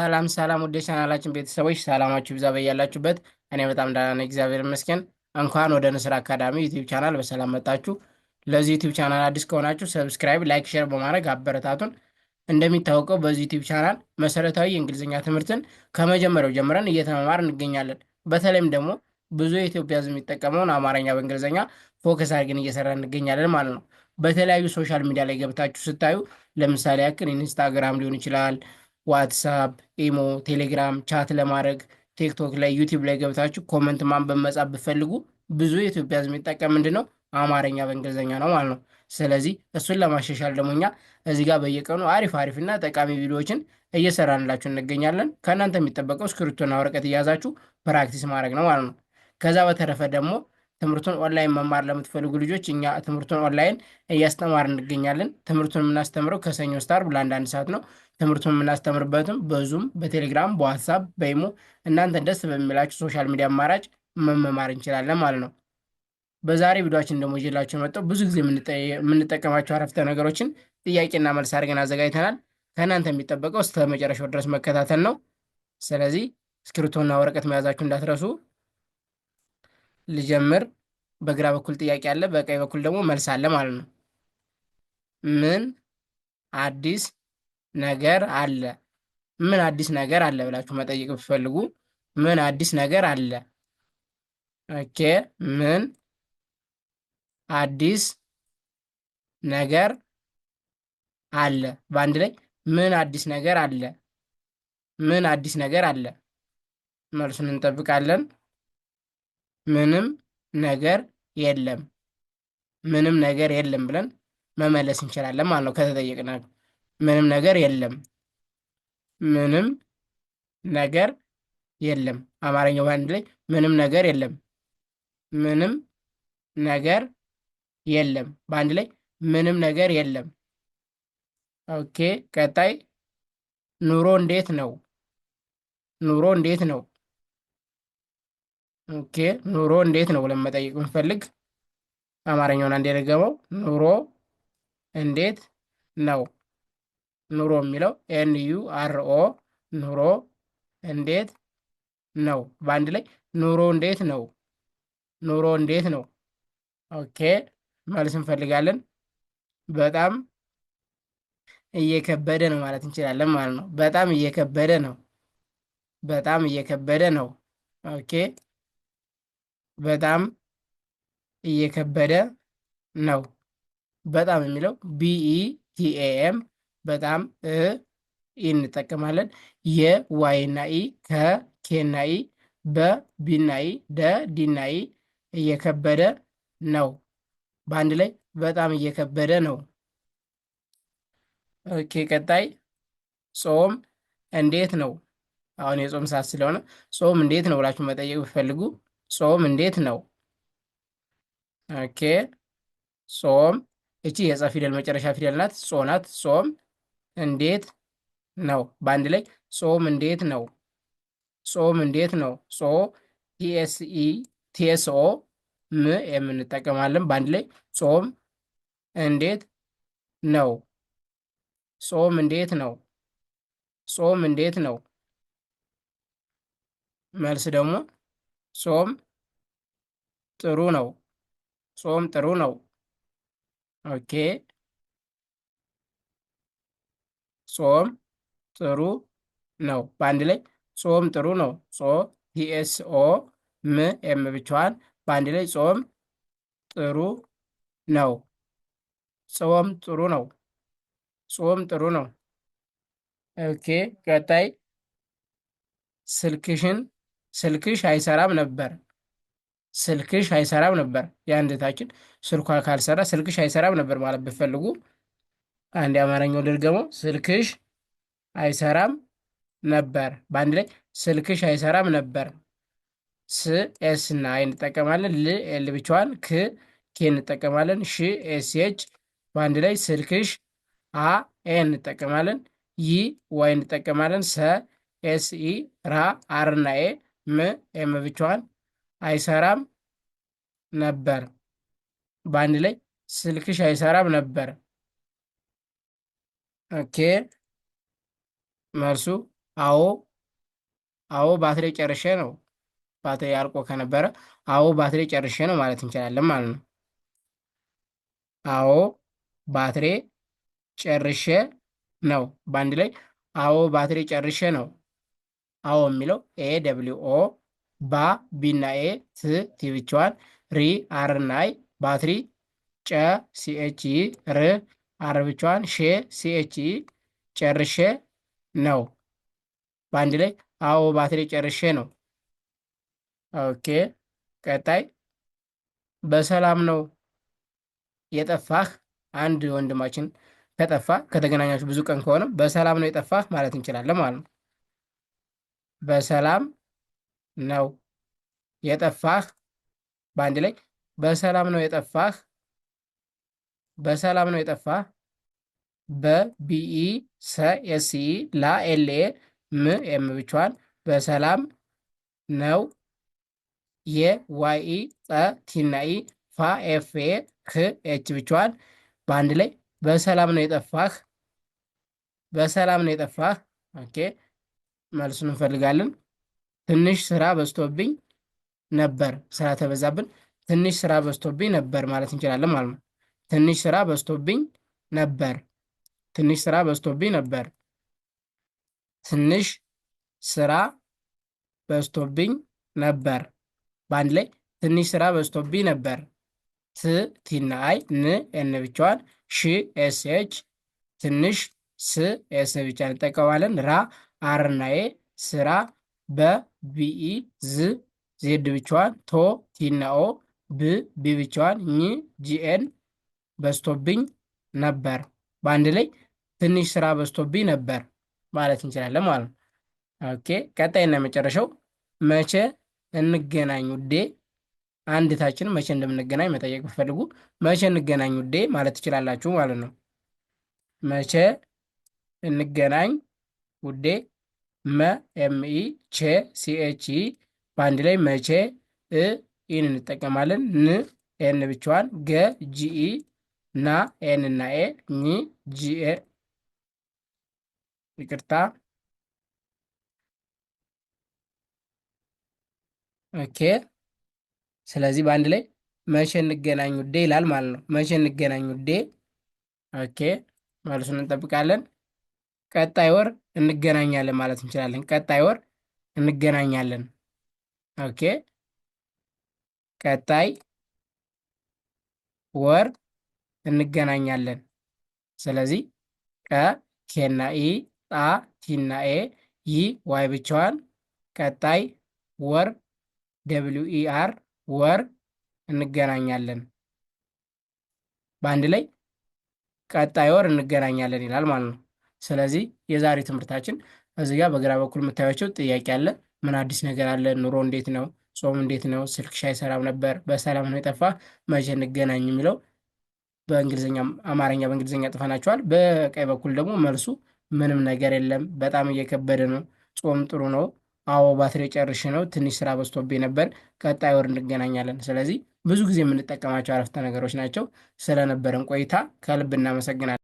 ሰላም ሰላም ወደ ቻናላችን ቤተሰቦች ሰላማችሁ ይብዛ በያላችሁበት። እኔ በጣም ደህና ነኝ፣ እግዚአብሔር ይመስገን። እንኳን ወደ ንስር አካዳሚ ዩቲዩብ ቻናል በሰላም መጣችሁ። ለዚህ ዩቲዩብ ቻናል አዲስ ከሆናችሁ ሰብስክራይብ፣ ላይክ፣ ሼር በማድረግ አበረታቱን። እንደሚታወቀው በዚህ ዩቲዩብ ቻናል መሰረታዊ የእንግሊዝኛ ትምህርትን ከመጀመሪያው ጀምረን እየተመማር እንገኛለን። በተለይም ደግሞ ብዙ የኢትዮጵያ ሕዝብ የሚጠቀመውን አማርኛ በእንግሊዝኛ ፎከስ አድርገን እየሰራ እንገኛለን ማለት ነው። በተለያዩ ሶሻል ሚዲያ ላይ ገብታችሁ ስታዩ ለምሳሌ ያክል ኢንስታግራም ሊሆን ይችላል፣ ዋትሳፕ፣ ኢሞ፣ ቴሌግራም ቻት ለማድረግ ቲክቶክ ላይ ዩቲዩብ ላይ ገብታችሁ ኮመንት ማንበብ መጻፍ ብትፈልጉ ብዙ የኢትዮጵያ ሕዝብ የሚጠቀም ምንድን ነው አማርኛ በእንግሊዝኛ ነው ማለት ነው። ስለዚህ እሱን ለማሻሻል ደግሞ እኛ እዚህ ጋር በየቀኑ አሪፍ አሪፍ እና ጠቃሚ ቪዲዮዎችን እየሰራንላችሁ እንገኛለን። ከእናንተ የሚጠበቀው እስክሪብቶና ወረቀት እያዛችሁ ፕራክቲስ ማድረግ ነው ማለት ነው። ከዛ በተረፈ ደግሞ ትምህርቱን ኦንላይን መማር ለምትፈልጉ ልጆች እኛ ትምህርቱን ኦንላይን እያስተማር እንገኛለን። ትምህርቱን የምናስተምረው ከሰኞ እስከ ዓርብ ለአንዳንድ ሰዓት ነው። ትምህርቱን የምናስተምርበትም በዙም፣ በቴሌግራም፣ በዋትሳፕ፣ በኢሞ እናንተ ደስ በሚላችሁ ሶሻል ሚዲያ አማራጭ መማር እንችላለን ማለት ነው። በዛሬ ቪዲዮችን ደግሞ ይዤላችሁ የመጣው ብዙ ጊዜ የምንጠቀማቸው አረፍተ ነገሮችን ጥያቄና መልስ አድርገን አዘጋጅተናል። ከእናንተ የሚጠበቀው እስከ መጨረሻው ድረስ መከታተል ነው። ስለዚህ እስክሪብቶና ወረቀት መያዛችሁ እንዳትረሱ። ልጀምር። በግራ በኩል ጥያቄ አለ፣ በቀኝ በኩል ደግሞ መልስ አለ ማለት ነው። ምን አዲስ ነገር አለ? ምን አዲስ ነገር አለ ብላችሁ መጠየቅ ብትፈልጉ ምን አዲስ ነገር አለ? ኦኬ። ምን አዲስ ነገር አለ? በአንድ ላይ ምን አዲስ ነገር አለ? ምን አዲስ ነገር አለ? መልሱን እንጠብቃለን። ምንም ነገር የለም። ምንም ነገር የለም ብለን መመለስ እንችላለን ማለት ነው ከተጠየቅን። ምንም ነገር የለም። ምንም ነገር የለም። አማርኛው በአንድ ላይ ምንም ነገር የለም። ምንም ነገር የለም። በአንድ ላይ ምንም ነገር የለም። ኦኬ። ቀጣይ ኑሮ እንዴት ነው? ኑሮ እንዴት ነው? ኦኬ። ኑሮ እንዴት ነው ብለን መጠየቅ ብንፈልግ አማርኛውን አንዴ ደገመው። ኑሮ እንዴት ነው? ኑሮ የሚለው NURO ኑሮ እንዴት ነው። በአንድ ላይ ኑሮ እንዴት ነው? ኑሮ እንዴት ነው? ኦኬ። መልስ እንፈልጋለን። በጣም እየከበደ ነው ማለት እንችላለን ማለት ነው። በጣም እየከበደ ነው። በጣም እየከበደ ነው። ኦኬ። በጣም እየከበደ ነው። በጣም የሚለው BETAM በጣም እንጠቀማለን። የዋይና ኢ ከኬና ኢ በቢና ኢ ዲና ኢ እየከበደ ነው። በአንድ ላይ በጣም እየከበደ ነው። ኦኬ። ቀጣይ ጾም እንዴት ነው? አሁን የጾም ሰዓት ስለሆነ ጾም እንዴት ነው ብላችሁ መጠየቅ ብትፈልጉ ጾም እንዴት ነው? ኦኬ። ጾም እቺ የጸ ፊደል መጨረሻ ፊደል ናት። ጾ ናት። ጾም እንዴት ነው? በአንድ ላይ ጾም እንዴት ነው? ጾም እንዴት ነው? ጾ TSO ም የምንጠቀማለን። በአንድ ላይ ጾም እንዴት ነው? ጾም እንዴት ነው? ጾም እንዴት ነው? መልስ ደግሞ ጾም ጥሩ ነው። ጾም ጥሩ ነው። ኦኬ። ጾም ጥሩ ነው። በአንድ ላይ ጾም ጥሩ ነው። ጾ TSO ም ብቻዋን በአንድ ላይ ጾም ጥሩ ነው። ጾም ጥሩ ነው። ጾም ጥሩ ነው። ኦኬ። ቀጣይ ስልክሽ አይሰራም ነበር። ስልክሽ አይሰራም ነበር። የአንድታችን ስልኳ ካልሰራ ስልክሽ አይሰራም ነበር ማለት ብትፈልጉ አንድ የአማርኛው ድርገመው ስልክሽ አይሰራም ነበር። በአንድ ላይ ስልክሽ አይሰራም ነበር። S እና አይ እንጠቀማለን። L ብቻዋን ኬ እንጠቀማለን። SH በአንድ ላይ ስልክሽ እንጠቀማለን። ዋይ እንጠቀማለን። SE አር እና ኤም ብቻዋን አይሰራም ነበር። በአንድ ላይ ስልክሽ አይሰራም ነበር። ኦኬ። መልሱ አዎ አዎ ባትሪ ጨርሼ ነው። ባትሪ አልቆ ከነበረ አዎ ባትሪ ጨርሼ ነው ማለት እንችላለን ማለት ነው። አዎ ባትሪ ጨርሼ ነው። በአንድ ላይ አዎ ባትሪ ጨርሼ ነው። አዎ የሚለው ኤ ደብሊው ኦ፣ ባ ቢና ኤ፣ ት ቲ ብቻዋን፣ ሪ አር እና አይ፣ ባትሪ ጨ ሲኤች ኢ፣ ር አር ብቻዋን፣ ሼ ሲኤች ኢ፣ ጨርሼ ነው። በአንድ ላይ አዎ ባትሪ ጨርሼ ነው። ኦኬ ቀጣይ በሰላም ነው የጠፋህ። አንድ ወንድማችን ከጠፋ ከተገናኛችሁ ብዙ ቀን ከሆነ በሰላም ነው የጠፋህ ማለት እንችላለን ማለት ነው። በሰላም ነው የጠፋህ። በአንድ ላይ በሰላም ነው የጠፋህ። በሰላም ነው የጠፋህ። በቢኢ ሰ ኤስኢ ላ ኤልኤ ም ኤም ብቻዋን በሰላም ነው። የዋኢ ጠ ቲናኢ ፋ ኤፍኤ ክ ኤች ብቻዋን በአንድ ላይ በሰላም ነው የጠፋህ። በሰላም ነው የጠፋህ። ኦኬ መልሱን እንፈልጋለን። ትንሽ ስራ በዝቶብኝ ነበር። ስራ ተበዛብን። ትንሽ ስራ በዝቶብኝ ነበር ማለት እንችላለን ማለት ነው። ትንሽ ስራ በዝቶብኝ ነበር። ትንሽ ስራ በዝቶብኝ ነበር። ትንሽ ስራ በዝቶብኝ ነበር። በአንድ ላይ ትንሽ ስራ በዝቶብኝ ነበር። ት ቲና አይ፣ ን ኤን ብቻዋን፣ ሺ ኤስ ኤች፣ ትንሽ ስ ኤስ ብቻ እንጠቀማለን። ራ አር እና ኤ፣ ስራ፣ በ ቢኢ ዝ ዜድ ብቻዋን፣ ቶ ቲና ኦ፣ ብ ቢ ብቻዋን፣ ኝ ጂኤን በዝቶብኝ ነበር። በአንድ ላይ ትንሽ ስራ በዝቶብኝ ነበር ማለት እንችላለን ማለት ነው። ኦኬ ቀጣይና መጨረሻው መቼ እንገናኝ ውዴ። አንድታችን መቼ እንደምንገናኝ መጠየቅ ብትፈልጉ መቼ እንገናኝ ውዴ ማለት ትችላላችሁ ማለት ነው። መቼ እንገናኝ ውዴ። መ ኤምኢ ቼ ሲኤችኢ በአንድ ላይ መቼ። እ ኢን እንጠቀማለን። ን ኤን ብቻዋን፣ ገ ጂኢ፣ ና ኤን እና ኤ፣ ኝ ጂኤ ይቅርታ። ኦኬ ስለዚህ በአንድ ላይ መቼ እንገናኝ ውዴ ይላል ማለት ነው። መቼ እንገናኝ ውዴ። ኦኬ መልሱን እንጠብቃለን። ቀጣይ ወር እንገናኛለን ማለት እንችላለን። ቀጣይ ወር እንገናኛለን። ኦኬ ቀጣይ ወር እንገናኛለን። ስለዚህ ቀ ኬና ኢ፣ ጣ ቲና ኤ፣ ይ ዋይ ብቻዋን፣ ቀጣይ ወር ደብሊው ኢ አር፣ ወር እንገናኛለን። በአንድ ላይ ቀጣይ ወር እንገናኛለን ይላል ማለት ነው። ስለዚህ የዛሬ ትምህርታችን እዚህ ጋር በግራ በኩል የምታዩቸው ጥያቄ አለ። ምን አዲስ ነገር አለ? ኑሮ እንዴት ነው? ጾም እንዴት ነው? ስልክሽ አይሰራም ነበር? በሰላም ነው የጠፋ? መቼ እንገናኝ የሚለው በእንግሊዝኛ አማርኛ በእንግሊዝኛ ጥፈናቸዋል። በቀኝ በኩል ደግሞ መልሱ ምንም ነገር የለም፣ በጣም እየከበደ ነው፣ ጾም ጥሩ ነው፣ አዎ ባትሪ ጨርሼ ነው፣ ትንሽ ስራ በዝቶብኝ ነበር፣ ቀጣይ ወር እንገናኛለን። ስለዚህ ብዙ ጊዜ የምንጠቀማቸው አረፍተ ነገሮች ናቸው። ስለነበረን ቆይታ ከልብ እናመሰግናለን።